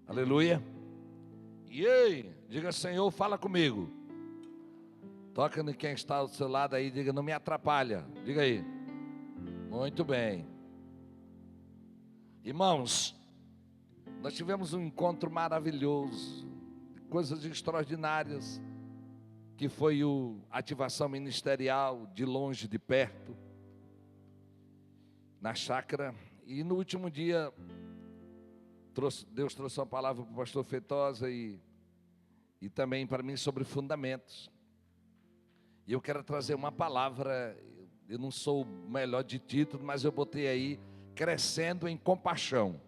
Aleluia. E aí, diga: Senhor, fala comigo. Toca em quem está ao seu lado aí, diga: não me atrapalha. Diga aí. Muito bem. Irmãos, nós tivemos um encontro maravilhoso, coisas extraordinárias, que foi a ativação ministerial de longe, de perto, na chácara. E no último dia, Deus trouxe uma palavra para o pastor Feitosa e também para mim sobre fundamentos. E eu quero trazer uma palavra, eu não sou o melhor de título, mas eu botei aí, crescendo em compaixão.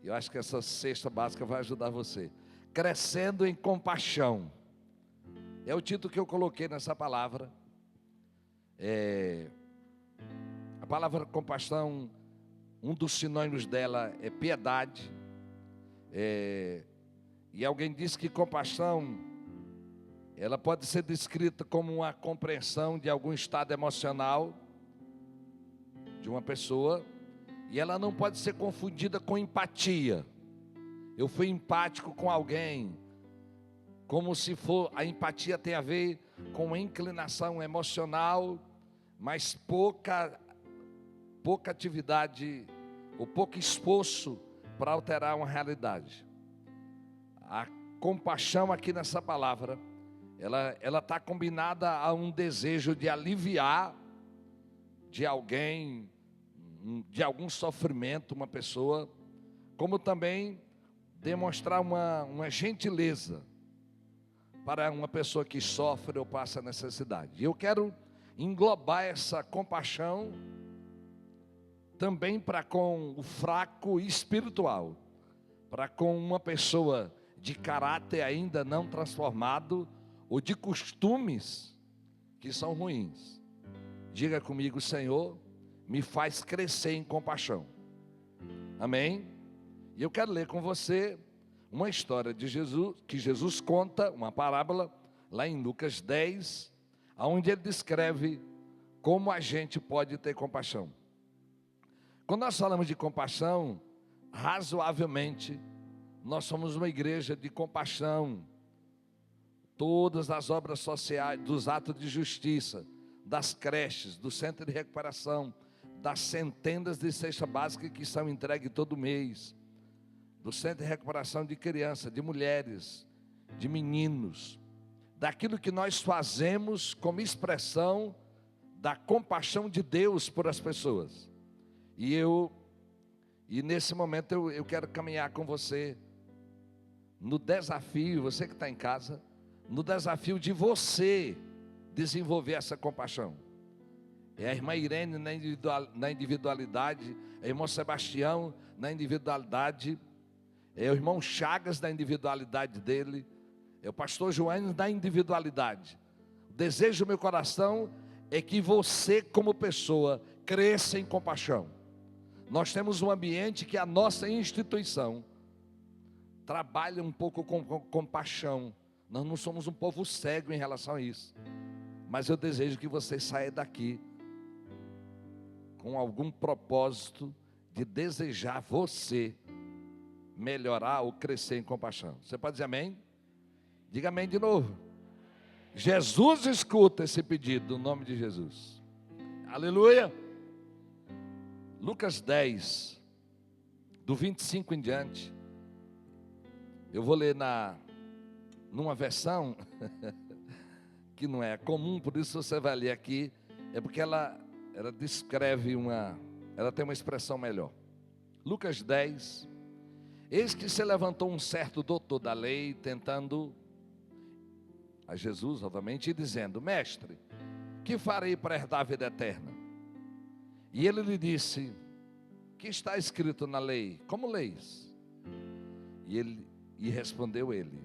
Eu acho que essa cesta básica vai ajudar você. Crescendo em compaixão. É o título que eu coloquei nessa palavra. A palavra compaixão, um dos sinônimos dela é piedade. E alguém disse que compaixão, ela pode ser descrita como uma compreensão de algum estado emocional de uma pessoa, e ela não pode ser confundida com empatia. Eu fui empático com alguém, como se for, a empatia tem a ver com uma inclinação emocional, mas pouca atividade, ou pouco esforço para alterar uma realidade. A compaixão aqui nessa palavra, ela está combinada a um desejo de aliviar de alguém, de algum sofrimento, uma pessoa, como também demonstrar uma gentileza para uma pessoa que sofre ou passa necessidade. E eu quero englobar essa compaixão também para com o fraco espiritual, para com uma pessoa de caráter ainda não transformado, ou de costumes que são ruins. Diga comigo: Senhor, me faz crescer em compaixão. Amém? E eu quero ler com você uma história de Jesus, que Jesus conta, uma parábola, lá em Lucas 10, onde ele descreve como a gente pode ter compaixão. Quando nós falamos de compaixão, razoavelmente, nós somos uma igreja de compaixão. Todas as obras sociais, dos atos de justiça, das creches, do centro de recuperação, das centenas de cesta básica que são entregues todo mês, do centro de recuperação de crianças, de mulheres, de meninos, daquilo que nós fazemos como expressão da compaixão de Deus por as pessoas. E nesse momento eu quero caminhar com você no desafio, você que está em casa, no desafio de você desenvolver essa compaixão. É a irmã Irene na individualidade, é o irmão Sebastião na individualidade, é o irmão Chagas na individualidade dele, é o pastor João na individualidade. O desejo do meu coração é que você, como pessoa, cresça em compaixão. Nós temos um ambiente que a nossa instituição trabalha um pouco com compaixão. Nós não somos um povo cego em relação a isso. Mas eu desejo que você saia daqui com algum propósito de desejar você melhorar ou crescer em compaixão. Você pode dizer amém? Diga amém de novo. Jesus escuta esse pedido, no nome de Jesus. Aleluia. Lucas 10, do 25 em diante. Eu vou ler numa versão que não é comum, por isso você vai ler aqui, é porque ela descreve ela tem uma expressão melhor. Lucas 10, eis que se levantou um certo doutor da lei, tentando a Jesus, obviamente, e dizendo: mestre, que farei para herdar a vida eterna? E ele lhe disse: que está escrito na lei? Como leis? E respondeu ele,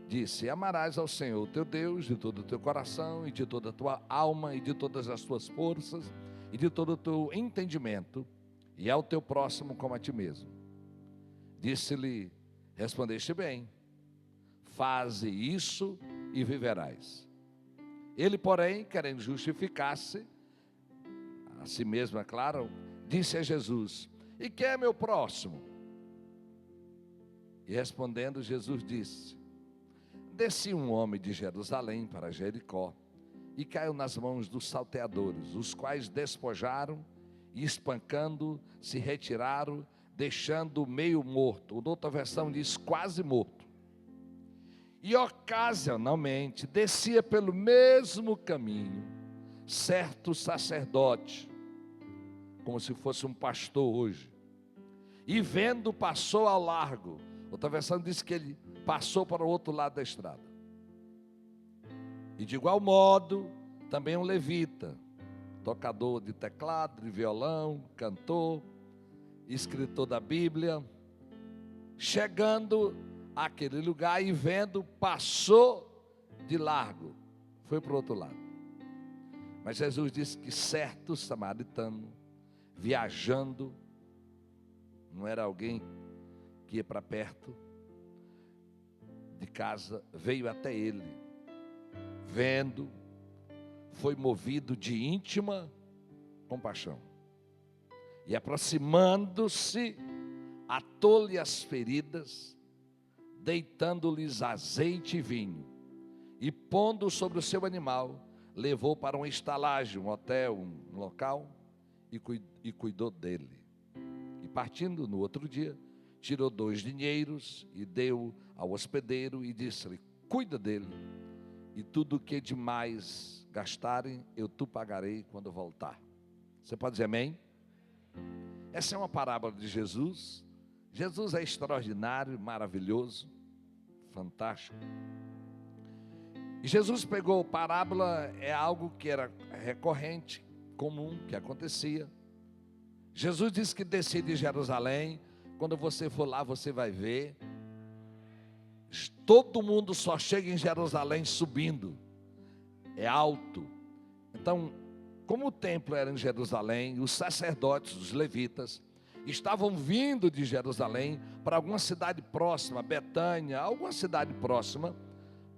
disse: amarás ao Senhor teu Deus de todo o teu coração, e de toda a tua alma, e de todas as tuas forças, e de todo o teu entendimento, e ao teu próximo como a ti mesmo. Disse-lhe: respondeste bem, faze isso e viverás. Ele, porém, querendo justificar-se a si mesmo, é claro, disse a Jesus: e quem é meu próximo? E respondendo, Jesus disse: descia um homem de Jerusalém para Jericó e caiu nas mãos dos salteadores, os quais despojaram e, espancando, se retiraram, deixando meio morto. Outra versão diz quase morto. E ocasionalmente descia pelo mesmo caminho certo sacerdote, como se fosse um pastor hoje, e vendo, passou ao largo. Outra versão diz que ele passou para o outro lado da estrada. E de igual modo, também um levita, tocador de teclado, de violão, cantor, escritor da Bíblia, chegando àquele lugar e vendo, passou de largo, foi para o outro lado. Mas Jesus disse que certo samaritano, viajando, não era alguém que ia para perto de casa, veio até ele, vendo, foi movido de íntima compaixão, e aproximando-se, atou-lhe as feridas, deitando-lhes azeite e vinho, e pondo sobre o seu animal, levou para uma estalagem, um hotel, um local, e cuidou dele. E partindo no outro dia, tirou 2 dinheiros e deu ao hospedeiro e disse-lhe: cuida dele, e tudo o que demais gastarem, eu te pagarei quando voltar. Você pode dizer amém? Essa é uma parábola de Jesus. Jesus é extraordinário, maravilhoso, fantástico. E Jesus pegou parábola, é algo que era recorrente, comum, que acontecia. Jesus disse que descia de Jerusalém. Quando você for lá, você vai ver. Todo mundo só chega em Jerusalém subindo. É alto. Então, como o templo era em Jerusalém, os sacerdotes, os levitas, estavam vindo de Jerusalém para alguma cidade próxima, Betânia, alguma cidade próxima,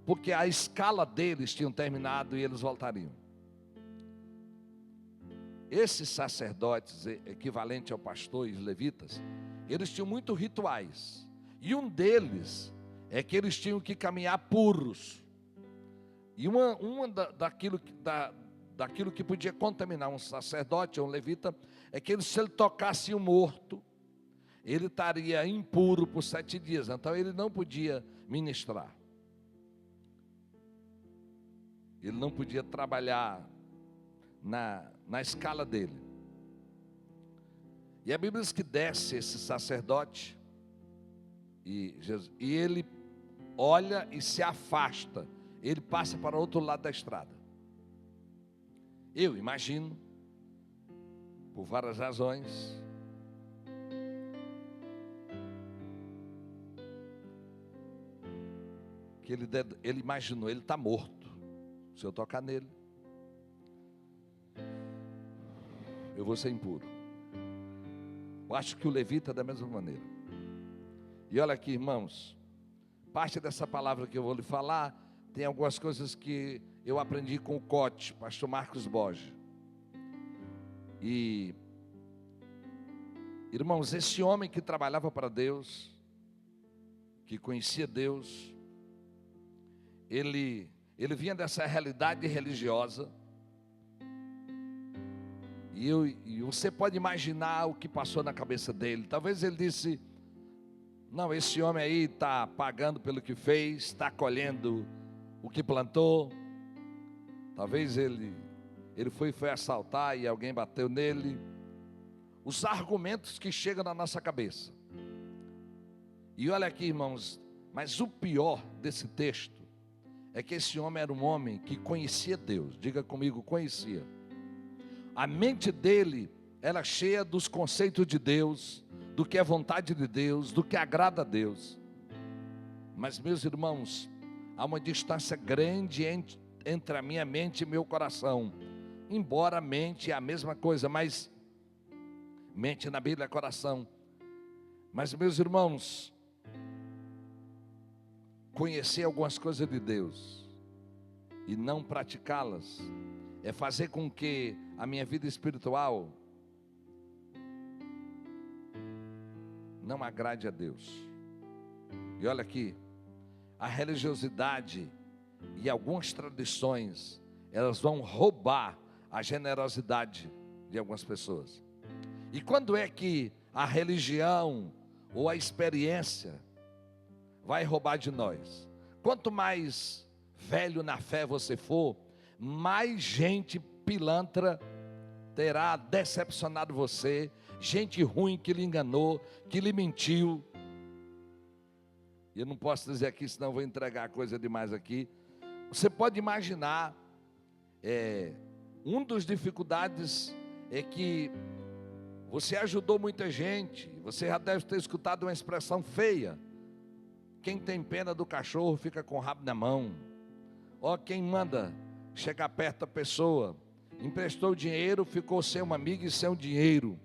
porque a escala deles tinha terminado e eles voltariam. Esses sacerdotes, equivalente ao pastor e os levitas, eles tinham muitos rituais. E um deles é que eles tinham que caminhar puros. E daquilo que podia contaminar um sacerdote ou um levita, é que se ele tocasse um morto, ele estaria impuro por 7 dias. Então ele não podia ministrar. Ele não podia trabalhar na escala dele. E a Bíblia diz que desce esse sacerdote, e ele olha e se afasta. Ele passa para o outro lado da estrada. Eu imagino, por várias razões, que ele imaginou, ele está morto. Se eu tocar nele, eu vou ser impuro. Eu acho que o levita é da mesma maneira. E olha aqui, irmãos, parte dessa palavra que eu vou lhe falar, tem algumas coisas que eu aprendi com o Cote, pastor Marcos Borges. E, irmãos, esse homem que trabalhava para Deus, que conhecia Deus, ele vinha dessa realidade religiosa. E você pode imaginar o que passou na cabeça dele. Talvez ele disse: não, esse homem aí está pagando pelo que fez, está colhendo o que plantou. Talvez ele foi assaltar e alguém bateu nele. Os argumentos que chegam na nossa cabeça. E olha aqui, irmãos, mas o pior desse texto é que esse homem era um homem que conhecia Deus. Diga comigo, conhecia. A mente dele era cheia dos conceitos de Deus, do que é vontade de Deus, do que agrada a Deus. Mas, meus irmãos, há uma distância grande entre a minha mente e meu coração. Embora a mente é a mesma coisa, mas mente na Bíblia é coração. Mas, meus irmãos, conhecer algumas coisas de Deus e não praticá-las é fazer com que a minha vida espiritual não agrade a Deus. E olha aqui, a religiosidade e algumas tradições, elas vão roubar a generosidade de algumas pessoas. E quando é que a religião ou a experiência vai roubar de nós? Quanto mais velho na fé você for, mais gente pilantra terá decepcionado você, gente ruim que lhe enganou, que lhe mentiu. E eu não posso dizer aqui, senão eu vou entregar coisa demais aqui. Você pode imaginar, uma das dificuldades é que você ajudou muita gente. Você já deve ter escutado uma expressão feia: quem tem pena do cachorro fica com o rabo na mão. Ó, quem manda chegar perto da pessoa, emprestou dinheiro, ficou sem uma amiga e sem um dinheiro.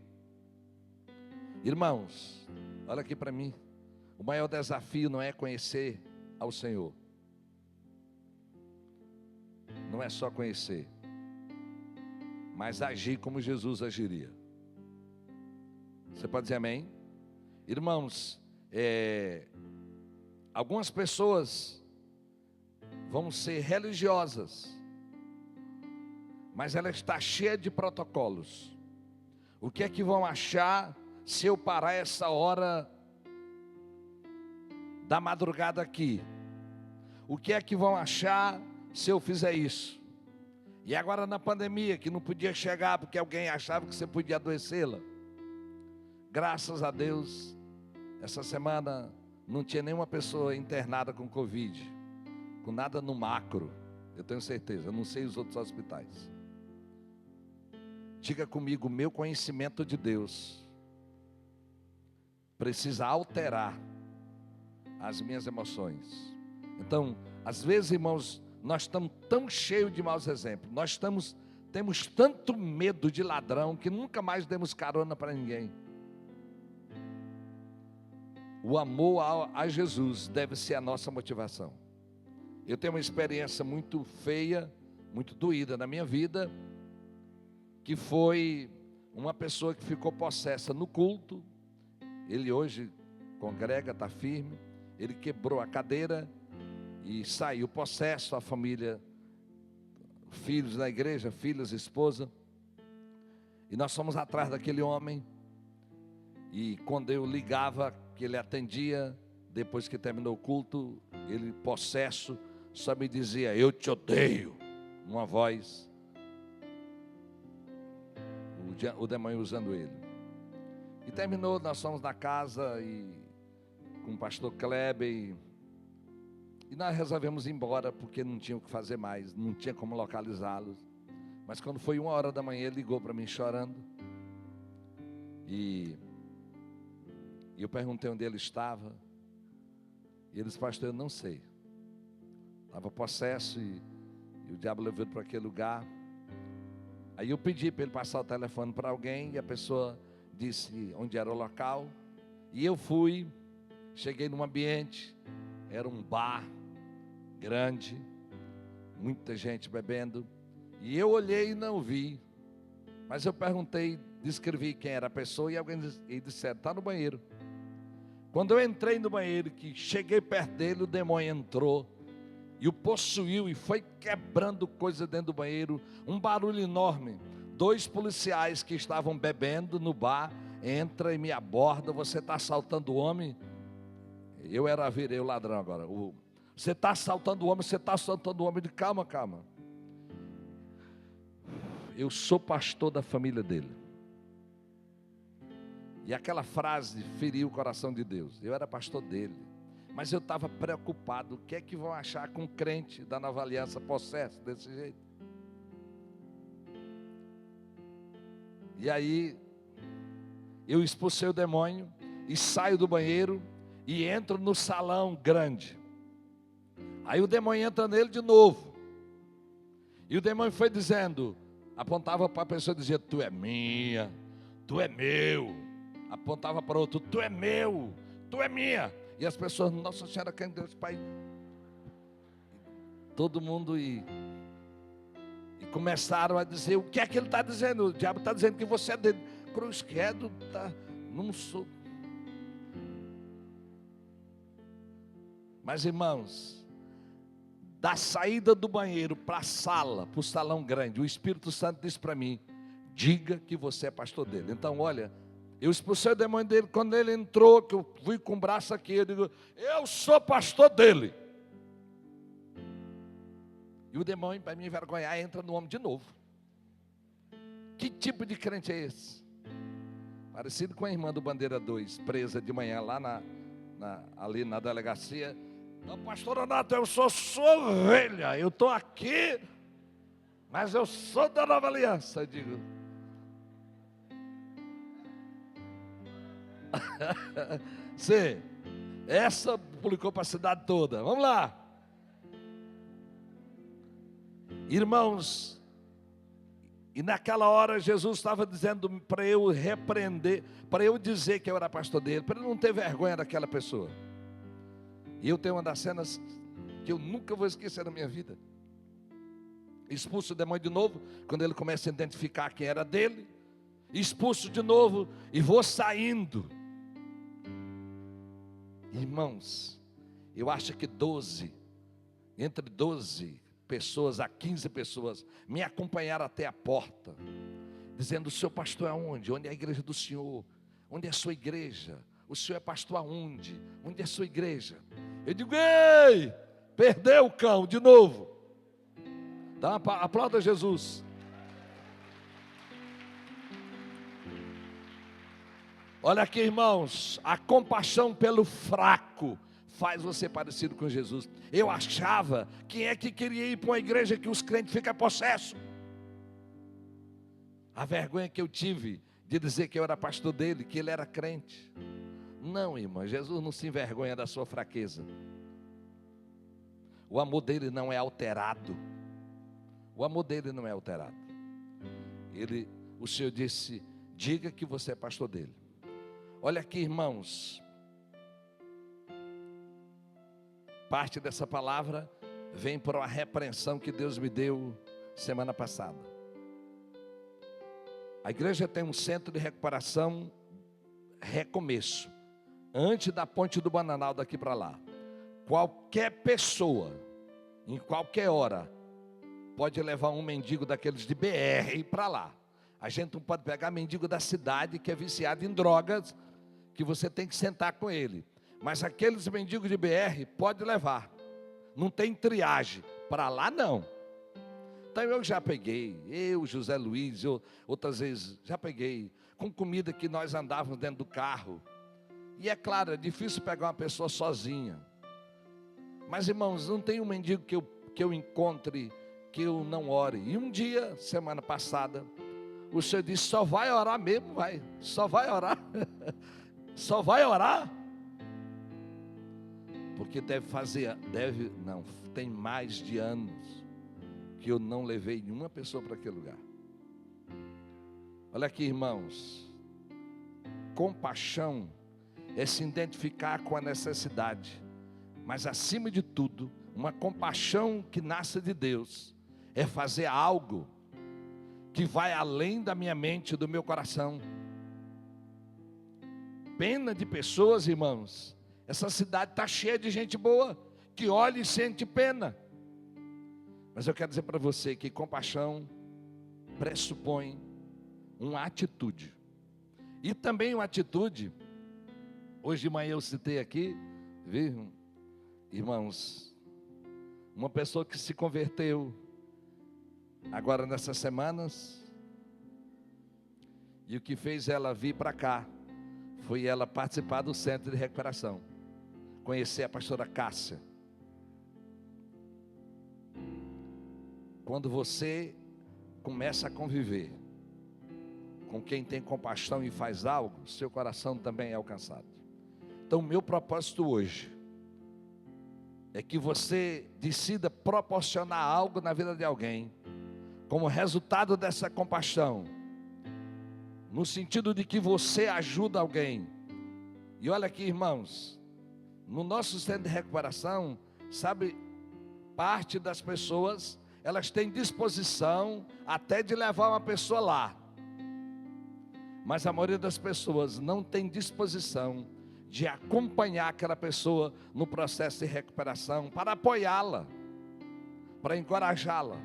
Irmãos, olha aqui para mim. O maior desafio não é conhecer ao Senhor. Não é só conhecer, mas agir como Jesus agiria. Você pode dizer amém? Irmãos, algumas pessoas vão ser religiosas, mas ela está cheia de protocolos. O que é que vão achar se eu parar essa hora da madrugada aqui? O que é que vão achar se eu fizer isso? E agora na pandemia, que não podia chegar porque alguém achava que você podia adoecê-la. Graças a Deus, essa semana não tinha nenhuma pessoa internada com Covid, com nada no macro, eu tenho certeza, eu não sei os outros hospitais. Diga comigo, meu conhecimento de Deus precisa alterar as minhas emoções. Então, às vezes, irmãos, nós estamos tão cheios de maus exemplos, temos tanto medo de ladrão que nunca mais demos carona para ninguém. O amor a Jesus deve ser a nossa motivação. Eu tenho uma experiência muito feia, muito doída na minha vida, que foi uma pessoa que ficou possessa no culto. Ele hoje congrega, está firme. Ele quebrou a cadeira e saiu possesso, a família, filhos na igreja, filhas, esposa. E nós fomos atrás daquele homem. E quando eu ligava, que ele atendia, depois que terminou o culto, ele possesso, só me dizia: eu te odeio, uma voz, o demônio usando ele. E terminou, nós fomos na casa com o pastor Kleber, e nós resolvemos ir embora, porque não tinha o que fazer mais, não tinha como localizá-los. Mas quando foi 1h da manhã, ele ligou para mim chorando, e eu perguntei onde ele estava, e ele disse: pastor, eu não sei, estava possesso, e o diabo levou ele para aquele lugar. Aí eu pedi para ele passar o telefone para alguém, e a pessoa disse onde era o local, e eu fui, cheguei num ambiente, era um bar grande, muita gente bebendo, e eu olhei e não vi, mas eu perguntei, descrevi quem era a pessoa, e alguém disseram: está no banheiro. Quando eu entrei no banheiro, que cheguei perto dele, o demônio entrou e o possuiu, e foi quebrando coisa dentro do banheiro, um barulho enorme. 2 policiais que estavam bebendo no bar entra e me aborda: você está assaltando o homem? Virei o ladrão agora. Você está assaltando o homem, você está assaltando o homem. De calma. Eu sou pastor da família dele. E aquela frase feriu o coração de Deus. Eu era pastor dele, mas eu estava preocupado. O que é que vão achar com um crente da Nova Aliança possesso desse jeito? E aí eu expulsei o demônio e saio do banheiro e entro no salão grande. Aí o demônio entra nele de novo, e o demônio foi dizendo, apontava para a pessoa e dizia: tu é minha, tu é meu. Apontava para outro: tu é meu, tu é minha. E as pessoas: Nossa Senhora, quem Deus, Pai. Todo mundo e começaram a dizer: o que é que ele está dizendo? O diabo está dizendo que você é dele. Cruz credo, tá, não sou. Mas, irmãos, da saída do banheiro para a sala, para o salão grande, o Espírito Santo disse para mim: diga que você é pastor dele. Então, olha, eu expulsei o demônio dele. Quando ele entrou, que eu fui com o braço aqui, eu digo: eu sou pastor dele. E o demônio, para me envergonhar, entra no homem de novo. Que tipo de crente é esse? Parecido com a irmã do Bandeira 2, presa de manhã lá ali na delegacia. Não, pastor Renato, eu sou sua ovelha, eu estou aqui, mas eu sou da Nova Aliança. Eu digo: sim, essa publicou para a cidade toda. Vamos lá. Irmãos, e naquela hora Jesus estava dizendo para eu repreender, para eu dizer que eu era pastor dele, para ele não ter vergonha daquela pessoa. E eu tenho uma das cenas que eu nunca vou esquecer na minha vida. Expulso o demônio de novo, quando ele começa a identificar quem era dele. Expulso de novo e vou saindo. Irmãos, eu acho que entre 12 pessoas a 15 pessoas me acompanharam até a porta, dizendo: o seu pastor é aonde? Onde é a igreja do senhor? Onde é a sua igreja? O senhor é pastor aonde? Onde é a sua igreja? Eu digo: ei, perdeu o cão de novo. Dá uma aplauda Jesus. Olha aqui, irmãos, a compaixão pelo fraco faz você parecido com Jesus. Eu achava, quem é que queria ir para uma igreja que os crentes ficam possessos? A vergonha que eu tive de dizer que eu era pastor dele, que ele era crente. Não, irmão, Jesus não se envergonha da sua fraqueza. O amor dele não é alterado. O amor dele não é alterado. O Senhor disse: diga que você é pastor dele. Olha aqui, irmãos, parte dessa palavra vem por uma repreensão que Deus me deu semana passada. A igreja tem um centro de recuperação, recomeço, antes da ponte do Bananal daqui para lá. Qualquer pessoa, em qualquer hora, pode levar um mendigo daqueles de BR para lá. A gente não pode pegar mendigo da cidade que é viciado em drogas, que você tem que sentar com ele. Mas aqueles mendigos de BR pode levar. Não tem triagem. Para lá não. Então eu já peguei, José Luiz, outras vezes já peguei, com comida que nós andávamos dentro do carro. E é claro, é difícil pegar uma pessoa sozinha. Mas, irmãos, não tem um mendigo que eu encontre, que eu não ore. E um dia, semana passada, o Senhor disse: só vai orar mesmo, vai. Só vai orar. Só vai orar. Porque tem mais de anos que eu não levei nenhuma pessoa para aquele lugar. Olha aqui, irmãos. Compaixão é se identificar com a necessidade. Mas acima de tudo, uma compaixão que nasce de Deus é fazer algo que vai além da minha mente e do meu coração. Pena de pessoas, irmãos. Essa cidade está cheia de gente boa, que olha e sente pena. Mas eu quero dizer para você que compaixão pressupõe uma atitude. E também uma atitude, hoje de manhã eu citei aqui, viu, irmãos, uma pessoa que se converteu agora nessas semanas, e o que fez ela vir para cá foi ela participar do centro de recuperação, conhecer a pastora Cássia. Quando você começa a conviver com quem tem compaixão e faz algo, seu coração também é alcançado. Então, o meu propósito hoje é que você decida proporcionar algo na vida de alguém, como resultado dessa compaixão, no sentido de que você ajuda alguém. E olha aqui, irmãos, no nosso centro de recuperação, sabe, parte das pessoas, elas têm disposição até de levar uma pessoa lá, mas a maioria das pessoas não tem disposição de acompanhar aquela pessoa no processo de recuperação, para apoiá-la, para encorajá-la.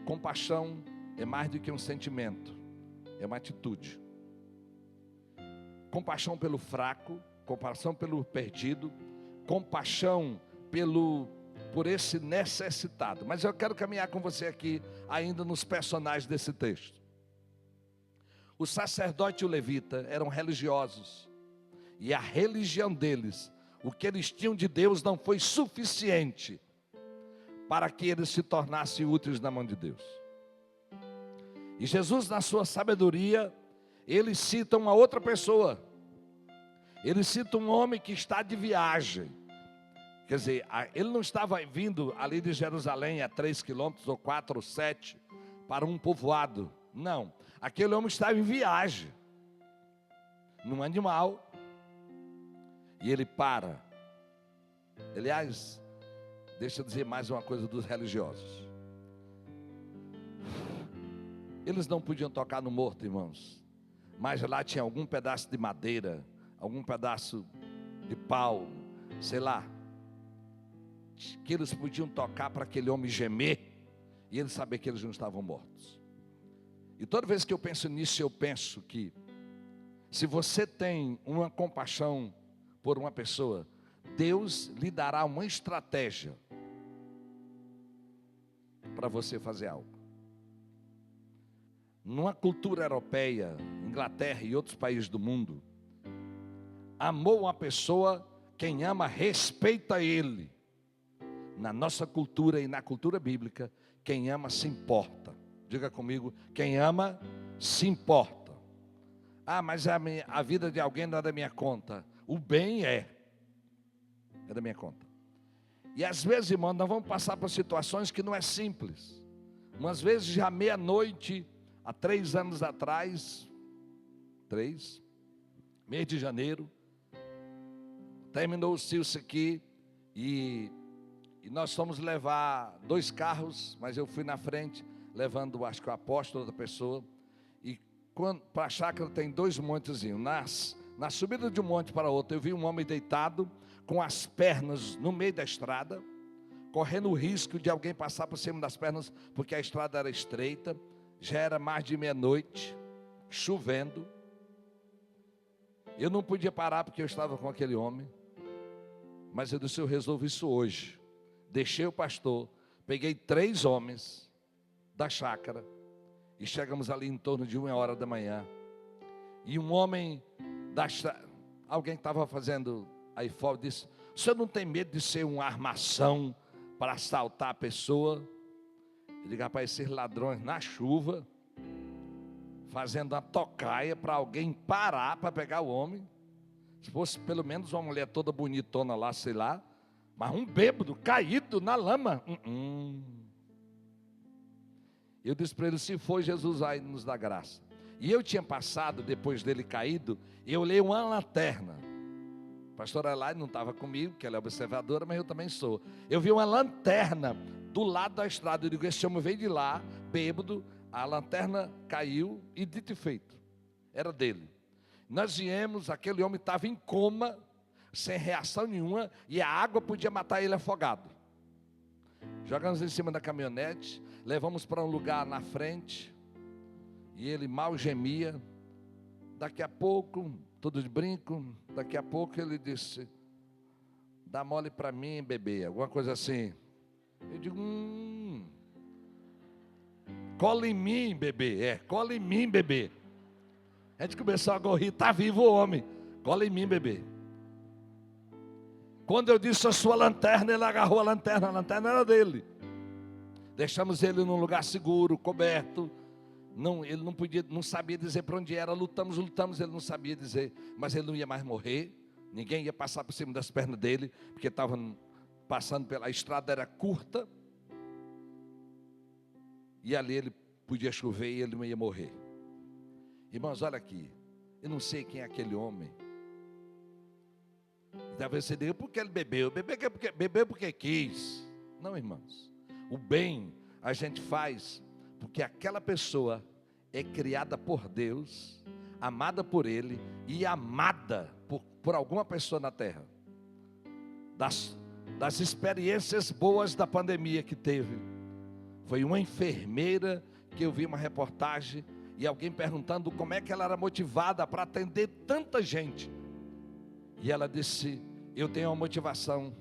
Compaixão é mais do que um sentimento, é uma atitude. Compaixão pelo fraco, compaixão pelo perdido, compaixão por esse necessitado. Mas eu quero caminhar com você aqui, ainda nos personagens desse texto. O sacerdote e o levita eram religiosos, e a religião deles, o que eles tinham de Deus, não foi suficiente para que eles se tornassem úteis na mão de Deus. E Jesus, na sua sabedoria, ele cita uma outra pessoa. Ele cita um homem que está de viagem. Quer dizer, ele não estava vindo ali de Jerusalém a 3 quilômetros, ou 4 ou 7, para um povoado. Não, aquele homem estava em viagem, num animal, e ele para. Aliás, deixa eu dizer mais uma coisa dos religiosos. Eles não podiam tocar no morto, irmãos, mas lá tinha algum pedaço de madeira, algum pedaço de pau, sei lá, que eles podiam tocar para aquele homem gemer, e ele saber que eles não estavam mortos. E toda vez que eu penso nisso, eu penso que, se você tem uma compaixão por uma pessoa, Deus lhe dará uma estratégia para você fazer algo. Numa cultura europeia, Inglaterra e outros países do mundo, amou uma pessoa, quem ama respeita ele. Na nossa cultura e na cultura bíblica, quem ama se importa. Diga comigo, quem ama se importa. Ah, mas a vida de alguém não é da minha conta. O bem é da minha conta. E às vezes, irmão, nós vamos passar por situações que não é simples. Umas vezes já meia-noite, há 3 anos atrás, mês de janeiro, terminou o Silce aqui, e nós fomos levar 2 carros, mas eu fui na frente, levando, acho que o apóstolo, outra pessoa, e para a chácara tem 2 montezinhos. Na subida de um monte para outro, eu vi um homem deitado, com as pernas no meio da estrada, correndo o risco de alguém passar por cima das pernas, porque a estrada era estreita, já era mais de meia-noite, chovendo. Eu não podia parar porque eu estava com aquele homem, mas eu disse, eu resolvo isso hoje. Deixei o pastor, peguei 3 homens da chácara, e chegamos ali em torno de 1h da manhã, e um homem alguém estava fazendo aí fora, disse, o senhor não tem medo de ser uma armação para assaltar a pessoa? Eu digo, rapaz, esses ladrões na chuva, fazendo uma tocaia para alguém parar para pegar o homem. Se fosse pelo menos uma mulher toda bonitona lá, sei lá, mas um bêbado caído na lama. Eu disse para ele, se for, Jesus vai nos dar graça. E eu tinha passado, depois dele caído, eu olhei uma lanterna. A pastora Elaine não estava comigo, que ela é observadora, mas eu também sou. Eu vi uma lanterna do lado da estrada. Eu digo, esse homem veio de lá, bêbado, a lanterna caiu e dito e feito, era dele. Nós viemos, aquele homem estava em coma, sem reação nenhuma, e a água podia matar ele afogado. Jogamos em cima da caminhonete, levamos para um lugar na frente, e ele mal gemia. Daqui a pouco, tudo de brinco, daqui a pouco ele disse, dá mole para mim, bebê, alguma coisa assim. Eu digo, cola em mim, bebê, cola em mim, bebê. A gente começou a correr, está vivo o homem, cola em mim, bebê. Quando eu disse a sua lanterna, ele agarrou a lanterna era dele. Deixamos ele num lugar seguro, coberto. Não, ele não sabia dizer para onde era. Lutamos, ele não sabia dizer, mas ele não ia mais morrer. Ninguém ia passar por cima das pernas dele, porque estavam passando pela estrada, era curta, e ali ele podia chover e ele não ia morrer. Irmãos, olha aqui, eu não sei quem é aquele homem. E talvez você diga, porque ele bebeu porque quis. Não, irmãos, o bem a gente faz porque aquela pessoa é criada por Deus, amada por Ele e amada por alguma pessoa na terra, das experiências boas da pandemia que teve, foi uma enfermeira que eu vi uma reportagem e alguém perguntando como é que ela era motivada para atender tanta gente. E ela disse: eu tenho uma motivação,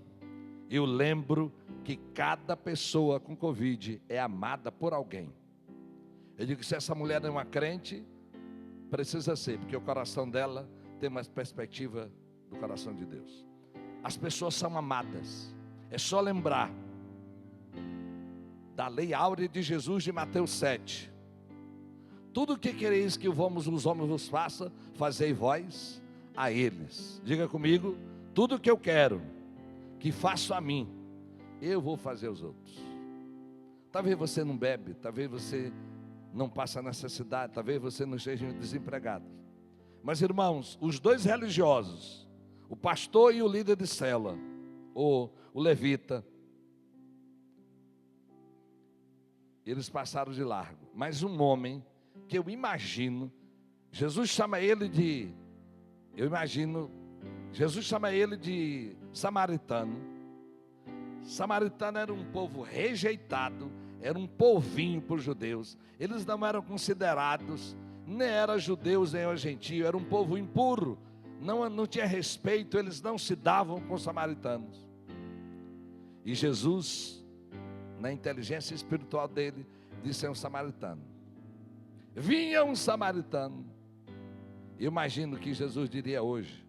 eu lembro que cada pessoa com Covid é amada por alguém. Eu digo que se essa mulher não é uma crente, precisa ser, porque o coração dela tem uma perspectiva do coração de Deus. As pessoas são amadas. É só lembrar da lei áurea de Jesus de Mateus 7. Tudo o que quereis que os homens vos façam, fazei vós a eles. Diga comigo: tudo o que eu quero que faço a mim, eu vou fazer aos outros. Talvez você não bebe, talvez você não passa necessidade, talvez você não esteja desempregado. Mas irmãos, os dois religiosos, o pastor e o líder de célula, ou o levita, eles passaram de largo. Mas um homem que eu imagino, Jesus chama ele de samaritano. Samaritano era um povo rejeitado, era um povinho por judeus. Eles não eram considerados, nem eram judeus nem gentios, era um povo impuro. Não tinha respeito, eles não se davam com os samaritanos. E Jesus, na inteligência espiritual dele, disse a um samaritano. Vinha um samaritano. Eu imagino que Jesus diria hoje.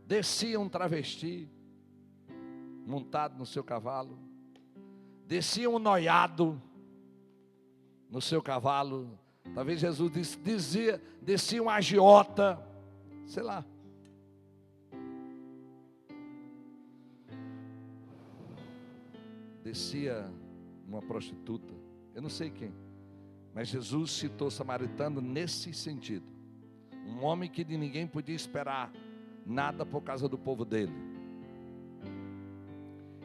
Descia um travesti, montado no seu cavalo. Descia um noiado no seu cavalo. Talvez Jesus descia um agiota, sei lá. Descia uma prostituta, eu não sei quem. Mas Jesus citou samaritano nesse sentido. Um homem que de ninguém podia esperar nada por causa do povo dele.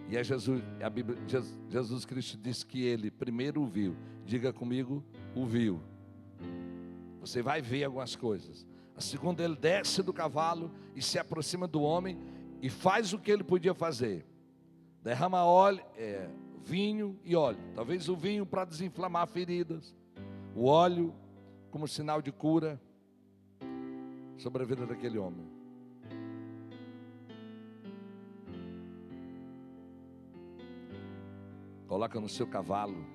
E é Jesus Cristo disse que ele primeiro o viu. Diga comigo, o viu. Você vai ver algumas coisas. A segunda, ele desce do cavalo e se aproxima do homem e faz o que ele podia fazer. Derrama óleo, vinho e óleo. Talvez o vinho para desinflamar feridas. O óleo como sinal de cura sobre a vida daquele homem. Coloca no seu cavalo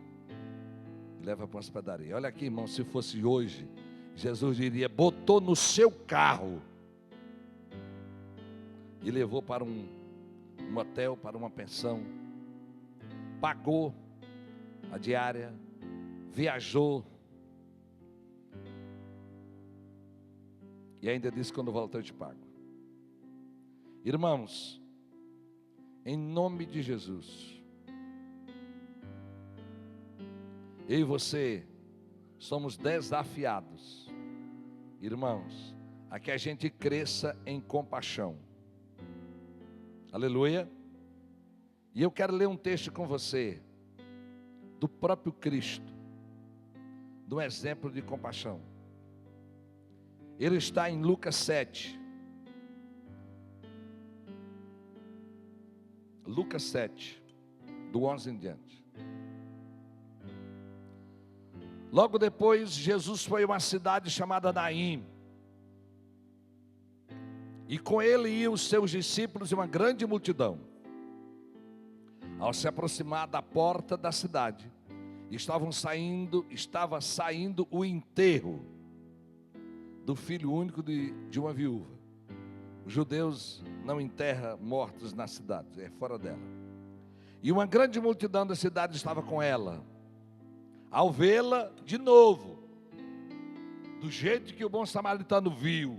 e leva para uma hospedaria. Olha aqui, irmão, se fosse hoje, Jesus diria: botou no seu carro e levou para um hotel, para uma pensão, pagou a diária, viajou e ainda disse: quando voltar eu te pago. Irmãos, em nome de Jesus, eu e você somos desafiados, irmãos, a que a gente cresça em compaixão. Aleluia. E eu quero ler um texto com você, do próprio Cristo, de um exemplo de compaixão. Ele está em Lucas 7. Lucas 7, do 11 em diante. Logo depois, Jesus foi a uma cidade chamada Naim. E com ele iam os seus discípulos e uma grande multidão. Ao se aproximar da porta da cidade, estava saindo o enterro do filho único de uma viúva. Os judeus não enterram mortos na cidade, é fora dela. E uma grande multidão da cidade estava com ela. Ao vê-la de novo, do jeito que o bom samaritano viu,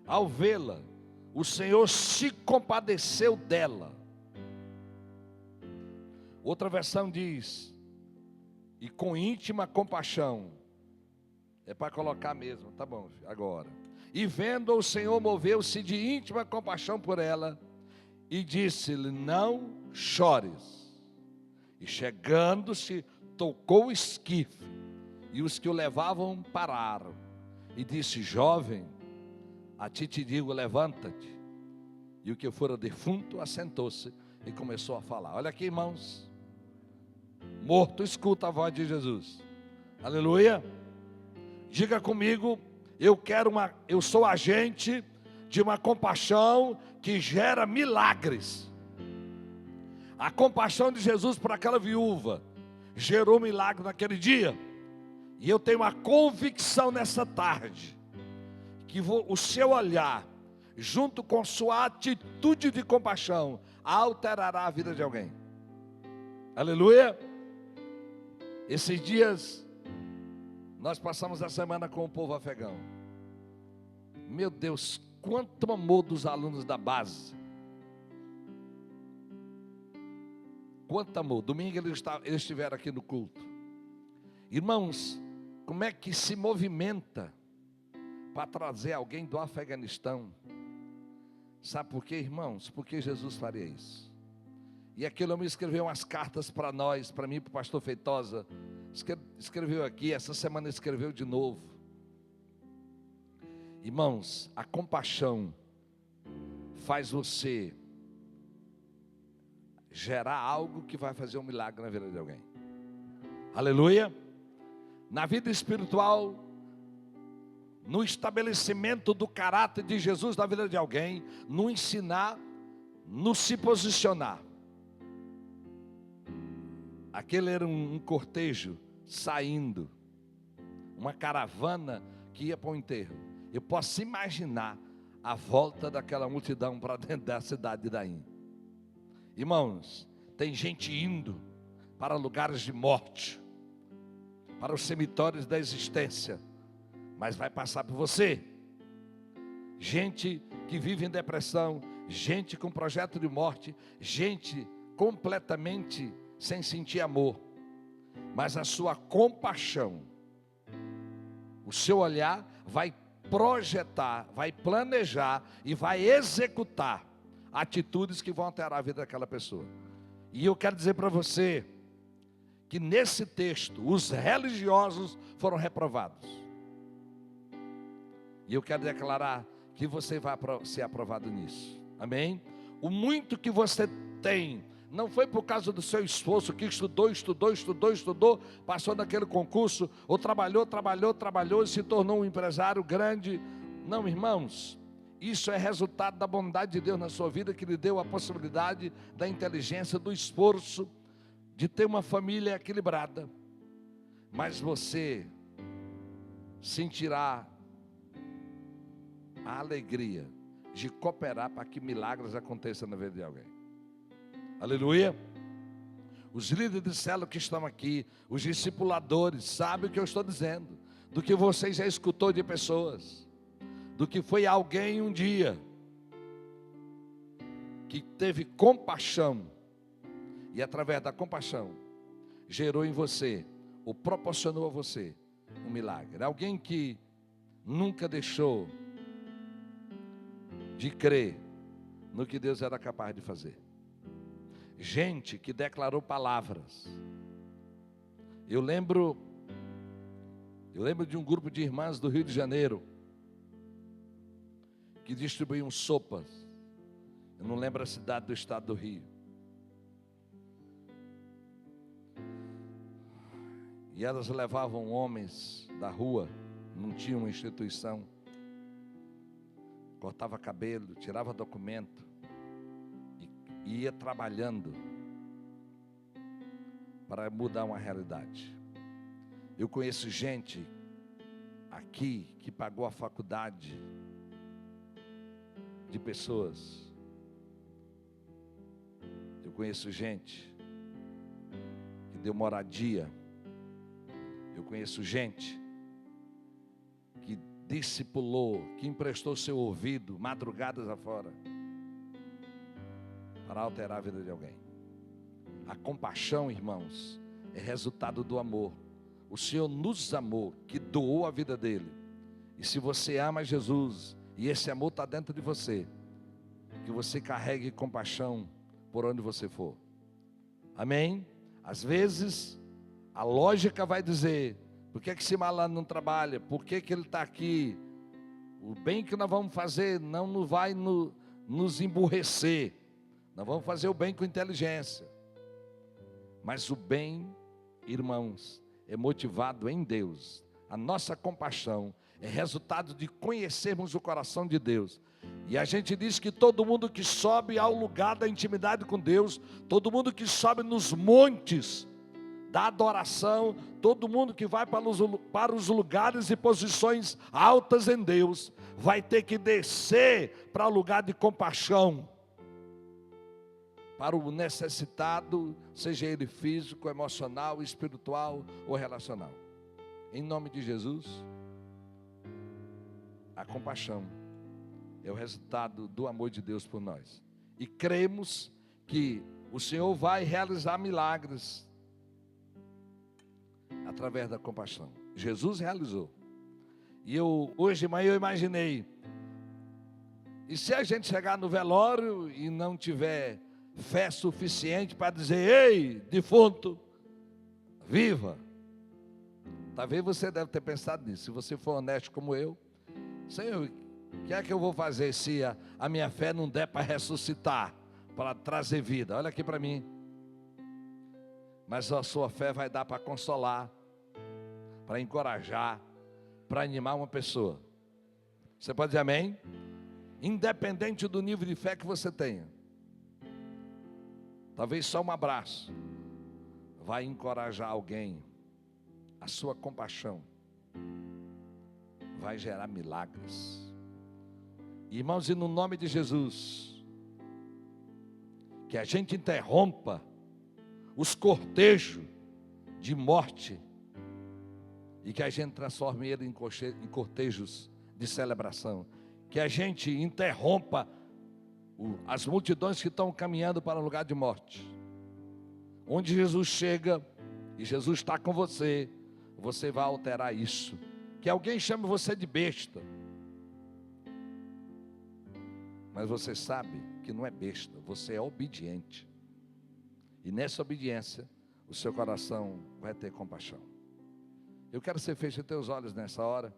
ao vê-la, o Senhor se compadeceu dela. Outra versão diz: e com íntima compaixão. É para colocar mesmo, tá bom, agora. E vendo o Senhor, moveu-se de íntima compaixão por ela e disse-lhe: não chores. E chegando-se, tocou o esquife, e os que o levavam pararam. E disse: jovem, a ti te digo, levanta-te. E o que fora defunto assentou-se e começou a falar. Olha aqui, irmãos. Morto escuta a voz de Jesus. Aleluia. Diga comigo, eu sou agente de uma compaixão que gera milagres. A compaixão de Jesus para aquela viúva gerou milagre naquele dia. E eu tenho uma convicção nessa tarde, que o seu olhar, junto com sua atitude de compaixão, alterará a vida de alguém. Aleluia. Esses dias, nós passamos a semana com o povo afegão. Meu Deus, quanto amor dos alunos da base. Quanto amor. Domingo eles estiveram aqui no culto. Irmãos, como é que se movimenta para trazer alguém do Afeganistão? Sabe por quê, irmãos? Porque Jesus faria isso. E aquele homem escreveu umas cartas para nós, para mim, para o pastor Feitosa. Escreveu aqui, essa semana escreveu de novo. Irmãos, a compaixão faz você gerar algo que vai fazer um milagre na vida de alguém. Aleluia. Na vida espiritual, no estabelecimento do caráter de Jesus na vida de alguém, no ensinar, no se posicionar. Aquele era um cortejo saindo, uma caravana que ia para o enterro. Eu posso imaginar a volta daquela multidão para dentro da cidade de Daim. Irmãos, tem gente indo para lugares de morte, para os cemitérios da existência, mas vai passar por você. Gente que vive em depressão, gente com projeto de morte, gente completamente sem sentir amor, mas a sua compaixão, o seu olhar vai projetar, vai planejar e vai executar atitudes que vão alterar a vida daquela pessoa. E eu quero dizer para você que nesse texto os religiosos foram reprovados. E eu quero declarar que você vai ser aprovado nisso. Amém? O muito que você tem não foi por causa do seu esforço, que estudou, passou naquele concurso, ou trabalhou e se tornou um empresário grande. Não, irmãos, isso é resultado da bondade de Deus na sua vida, que lhe deu a possibilidade da inteligência, do esforço, de ter uma família equilibrada. Mas você sentirá a alegria de cooperar para que milagres aconteçam na vida de alguém. Aleluia. Os líderes de célula que estão aqui, os discipuladores, sabem o que eu estou dizendo, do que você já escutou de pessoas, do que foi alguém um dia que teve compaixão, e através da compaixão gerou em você, ou proporcionou a você um milagre. Alguém que nunca deixou de crer no que Deus era capaz de fazer. Gente que declarou palavras. Eu lembro de um grupo de irmãs do Rio de Janeiro que distribuíam sopas. Eu não lembro a cidade do estado do Rio. E elas levavam homens da rua, não tinha uma instituição, cortava cabelo, tirava documento e ia trabalhando para mudar uma realidade. Eu conheço gente aqui que pagou a faculdade de pessoas. Eu conheço gente que deu moradia. Eu conheço gente que discipulou, que emprestou seu ouvido madrugadas afora para alterar a vida de alguém. A compaixão, irmãos, é resultado do amor. O Senhor nos amou, que doou a vida dele. E se você ama Jesus e esse amor está dentro de você, que você carregue compaixão por onde você for. Amém? Às vezes a lógica vai dizer: por que esse malandro não trabalha? Por que ele está aqui? O bem que nós vamos fazer não vai nos emburrecer. Nós vamos fazer o bem com inteligência. Mas o bem, irmãos, é motivado em Deus. A nossa compaixão é resultado de conhecermos o coração de Deus. E a gente diz que todo mundo que sobe ao lugar da intimidade com Deus, todo mundo que sobe nos montes da adoração, todo mundo que vai para os lugares e posições altas em Deus, vai ter que descer para o lugar de compaixão, para o necessitado, seja ele físico, emocional, espiritual ou relacional. Em nome de Jesus, a compaixão é o resultado do amor de Deus por nós. E cremos que o Senhor vai realizar milagres através da compaixão. Jesus realizou. E hoje de manhã eu imaginei, e se a gente chegar no velório e não tiver fé suficiente para dizer: ei, defunto, viva. Talvez você deve ter pensado nisso. Se você for honesto como eu, Senhor, o que é que eu vou fazer se a minha fé não der para ressuscitar, para trazer vida? Olha aqui para mim. Mas a sua fé vai dar para consolar, para encorajar, para animar uma pessoa. Você pode dizer amém? Independente do nível de fé que você tenha, talvez só um abraço vai encorajar alguém. A sua compaixão vai gerar milagres. Irmãos, e no nome de Jesus, que a gente interrompa os cortejos de morte e que a gente transforme ele em cortejos de celebração. Que a gente interrompa as multidões que estão caminhando para um lugar de morte. Onde Jesus chega e Jesus está com você, você vai alterar isso. Que alguém chame você de besta, mas você sabe que não é besta, você é obediente. E nessa obediência, o seu coração vai ter compaixão. Eu quero que você feche os teus olhos nessa hora.